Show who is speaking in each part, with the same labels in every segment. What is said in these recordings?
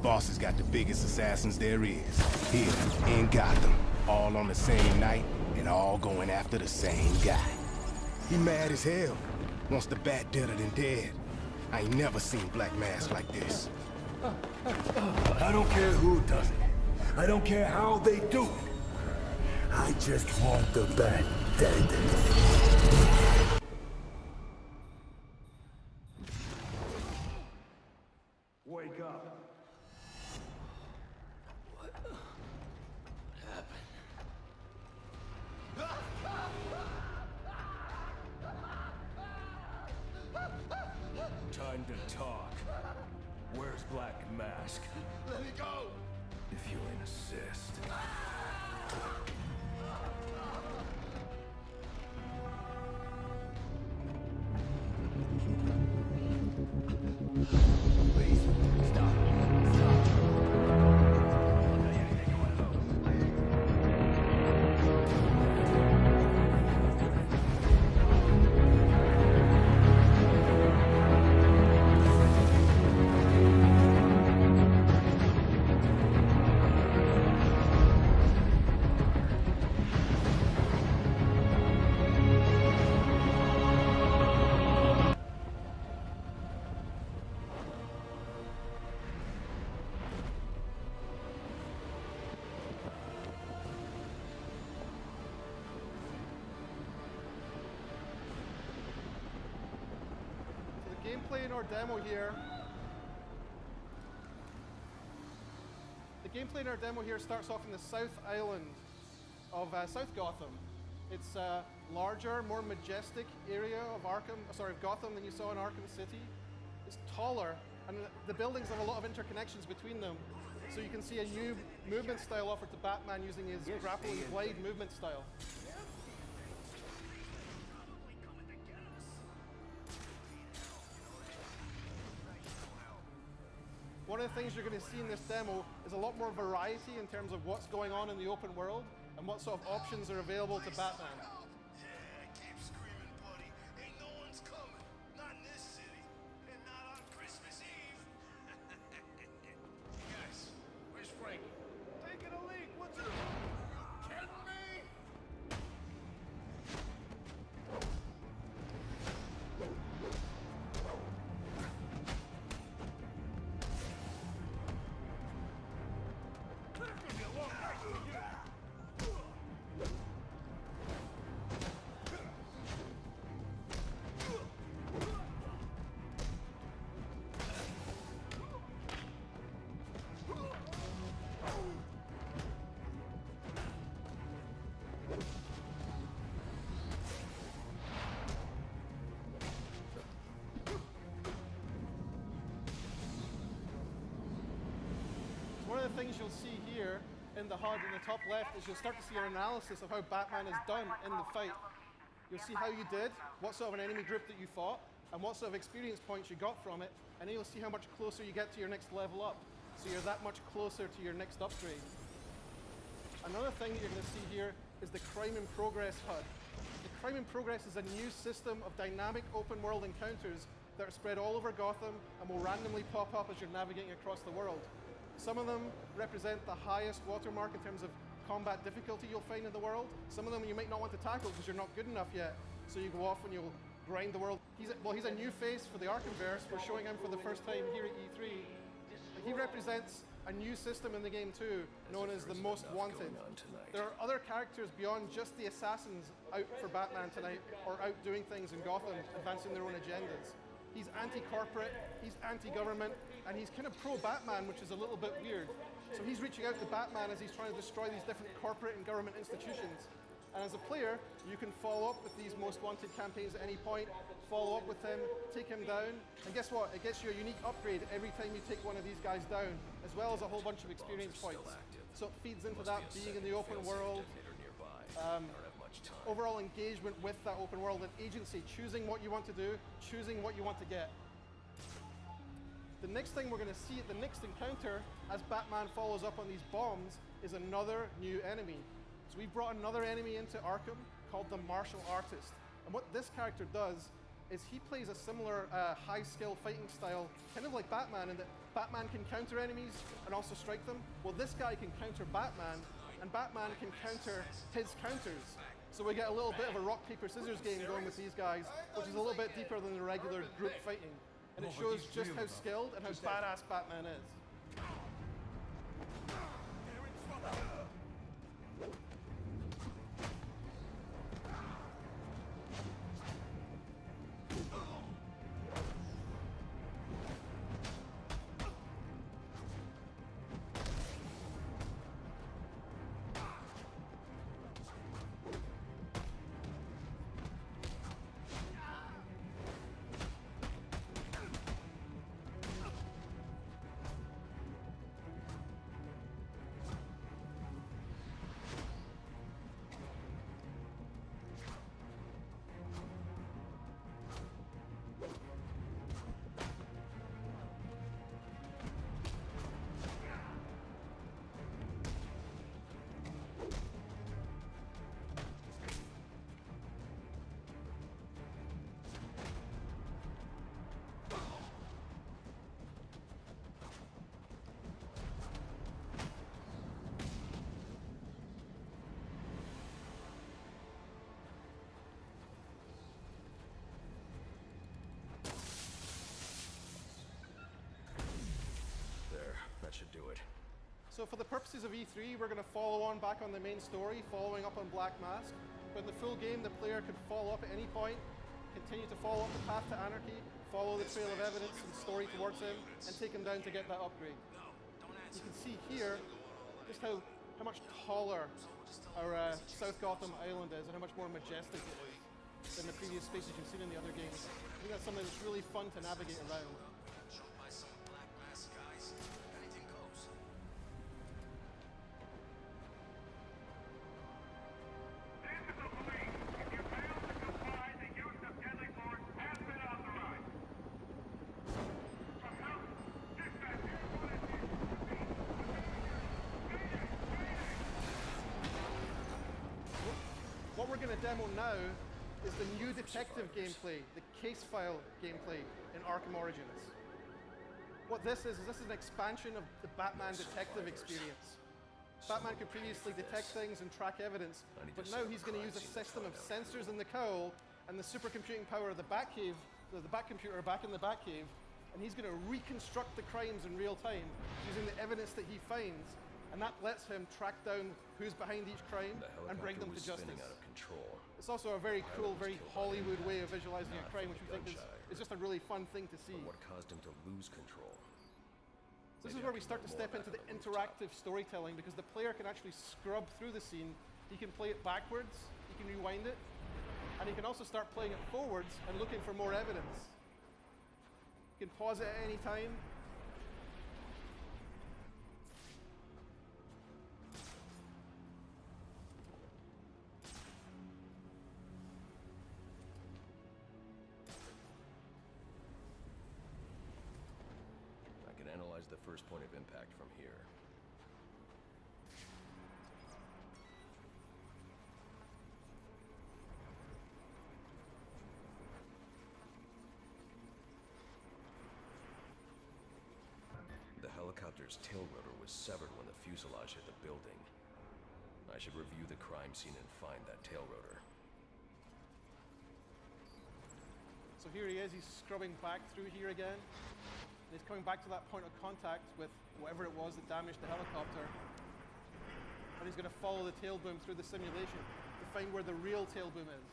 Speaker 1: boss has got the biggest assassins there is. Here, in Gotham. All on the same night, and all going after the same guy. He mad as hell. Wants the bat deader than dead. I ain't never seen Black Mask like this.
Speaker 2: I don't care who does it. I don't care how they do it. I just want the bat dead. Wake up.
Speaker 3: What happened?
Speaker 2: Time to talk. Where's Black Mask?
Speaker 3: Let me go!
Speaker 2: If you insist.
Speaker 3: Please, stop. Stop.
Speaker 4: Gameplay in our demo here. The gameplay in our demo here starts off in the South Island of South Gotham. It's a larger, more majestic area of Gotham than you saw in Arkham City. It's taller, and the buildings have a lot of interconnections between them. So you can see a new movement style offered to Batman using his grappling blade movement style. One of the things you're going to see in this demo is a lot more variety in terms of what's going on in the open world and what sort of options are available to Batman.
Speaker 3: Yeah, keep screaming, buddy. Ain't no one's coming. Not in this city. And not on Christmas Eve. Guys, where's Frankie? Taking a leak. What's it? You kidding me?
Speaker 4: One of the things you'll see here in the HUD in the top left is you'll start to see an analysis of how Batman is done in the fight. You'll see how you did, what sort of an enemy group that you fought, and what sort of experience points you got from it, and then you'll see how much closer you get to your next level up. So you're that much closer to your next upgrade. Another thing that you're going to see here is the Crime in Progress HUD. The Crime in Progress is a new system of dynamic open world encounters that are spread all over Gotham and will randomly pop up as you're navigating across the world. Some of them represent the highest watermark in terms of combat difficulty you'll find in the world. Some of them you might not want to tackle because you're not good enough yet. So you go off and you'll grind the world. He's a new face for the Arkhamverse. We're showing him for the first time here at E3. He represents a new system in the game too, known as the Most Wanted. There are other characters beyond just the assassins out for Batman tonight, or out doing things in Gotham, advancing their own agendas. He's anti-corporate, he's anti-government, and he's kind of pro-Batman, which is a little bit weird. So he's reaching out to Batman as he's trying to destroy these different corporate and government institutions. And as a player, you can follow up with these Most Wanted campaigns at any point, follow up with him, take him down, and guess what? It gets you a unique upgrade every time you take one of these guys down, as well as a whole bunch of experience points. So it feeds into that being in the open world, overall engagement with that open world and agency, choosing what you want to do, choosing what you want to get. The next thing we're going to see at the next encounter, as Batman follows up on these bombs, is another new enemy. So we've brought another enemy into Arkham called the Martial Artist. And what this character does is he plays a similar high-skill fighting style, kind of like Batman, in that Batman can counter enemies and also strike them. Well, this guy can counter Batman, and Batman can counter his counters. So we get a little bit of a rock, paper, scissors game going with these guys, which is a little bit deeper than the regular group fighting. And it shows just how skilled and how badass Batman is.
Speaker 5: That should do it.
Speaker 4: So for the purposes of E3, we're going to follow on back on the main story, following up on Black Mask. But in the full game, the player could follow up at any point, continue to follow up the path to anarchy, follow the trail of evidence and story towards him, and take him down to get that upgrade. You can see here just how much taller our South Gotham Island is and how much more majestic it is than the previous spaces you've seen in the other games. I think that's something that's really fun to navigate around. What we're going to demo now is the new detective gameplay, the case file gameplay in Arkham Origins. What this is an expansion of the Batman detective experience. Batman could previously detect things and track evidence, but now he's going to use a system of sensors in the cowl and the supercomputing power of the Batcave, the Batcomputer back in the Batcave, and he's going to reconstruct the crimes in real time using the evidence that he finds. And that lets him track down who's behind each crime and bring them to justice.
Speaker 5: Out of control.
Speaker 4: It's also a very cool, very Hollywood way of visualizing a crime, which we think is just a really fun thing to see.
Speaker 5: But what caused him to lose control?
Speaker 4: This is where we start to step into the interactive storytelling, because the player can actually scrub through the scene. He can play it backwards, he can rewind it, and he can also start playing it forwards and looking for more evidence. You can pause it at any time.
Speaker 5: I can analyze the first point of impact from here. The helicopter's tail rotor was severed when the fuselage hit the building. I should review the crime scene and find that tail rotor.
Speaker 4: So here he is, he's scrubbing back through here again. And he's coming back to that point of contact with whatever it was that damaged the helicopter. And he's going to follow the tail boom through the simulation to find where the real tail boom is.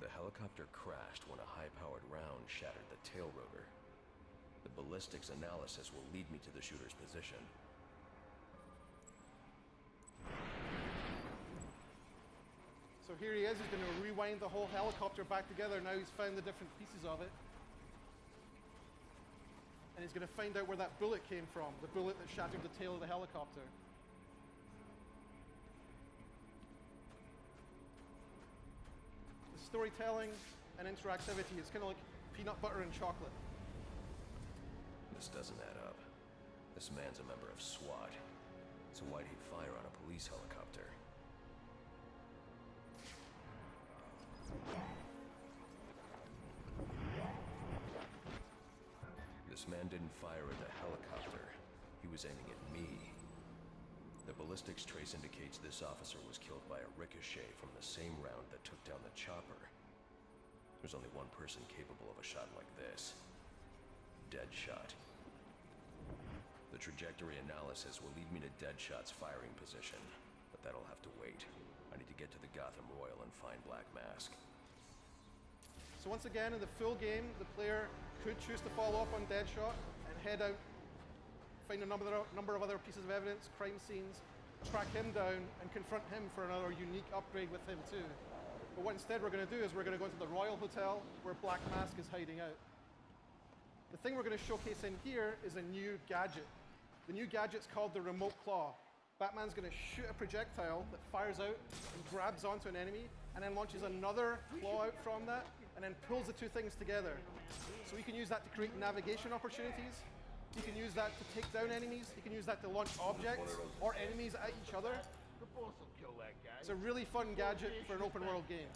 Speaker 5: The helicopter crashed when a high-powered round shattered the tail rotor. The ballistics analysis will lead me to the shooter's position.
Speaker 4: So here he is, he's going to rewind the whole helicopter back together. Now he's found the different pieces of it. And he's going to find out where that bullet came from, the bullet that shattered the tail of the helicopter. storytelling and interactivity. It's kind of like peanut butter and chocolate.
Speaker 5: This doesn't add up. This man's a member of SWAT. So why'd he fire on a police helicopter? This man didn't fire at the helicopter. He was aiming at me. The ballistics trace indicates this officer was killed by a ricochet from the same round that took down the chopper. There's only one person capable of a shot like this. Deadshot. The trajectory analysis will lead me to Deadshot's firing position, but that'll have to wait. I need to get to the Gotham Royal and find Black Mask.
Speaker 4: So once again, in the full game, the player could choose to follow up on Deadshot and head out, find a number of other pieces of evidence, crime scenes, track him down, and confront him for another unique upgrade with him too. But what instead we're going to do is we're going to go to the Royal Hotel where Black Mask is hiding out. The thing we're going to showcase in here is a new gadget. The new gadget's called the Remote Claw. Batman's going to shoot a projectile that fires out and grabs onto an enemy, and then launches another claw out from that, and then pulls the two things together. So we can use that to create navigation opportunities. You can use that to take down enemies. You can use that to launch objects or enemies at each other.
Speaker 3: The boss will kill that guy.
Speaker 4: It's a really fun gadget for an open world game.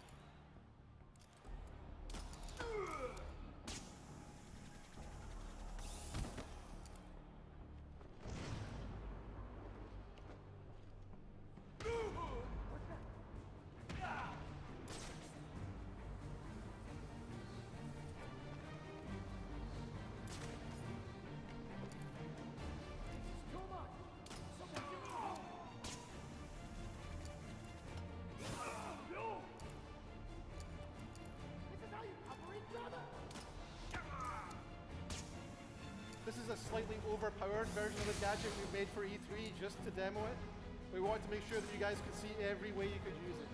Speaker 4: This is a slightly overpowered version of the gadget we made for E3 just to demo it. We wanted to make sure that you guys could see every way you could use it.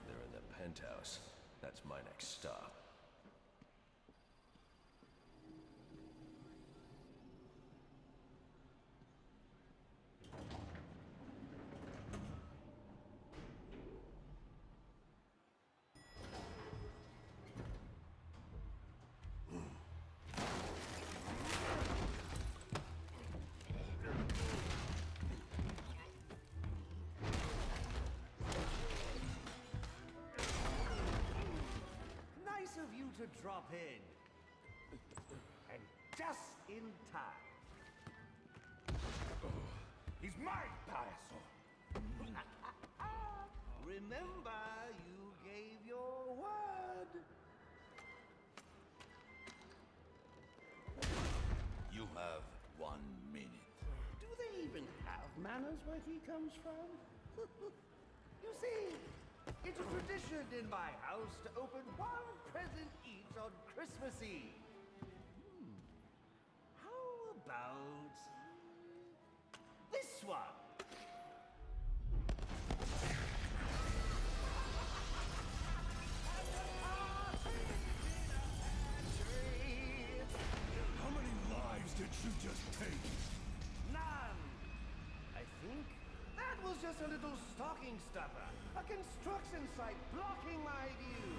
Speaker 5: They're in the penthouse. That's my next stop.
Speaker 6: Nice of you to drop in. And just in time.
Speaker 2: He's my payaso.
Speaker 6: Remember, you gave your word.
Speaker 2: You have 1 minute.
Speaker 6: Do they even have manners where he comes from? You see, it's a tradition in my house to open one present each on Christmas Eve. How about this one?
Speaker 2: How many lives did you just take?
Speaker 6: None. I think that was just a little stocking stuffer. A construction site blocking my view.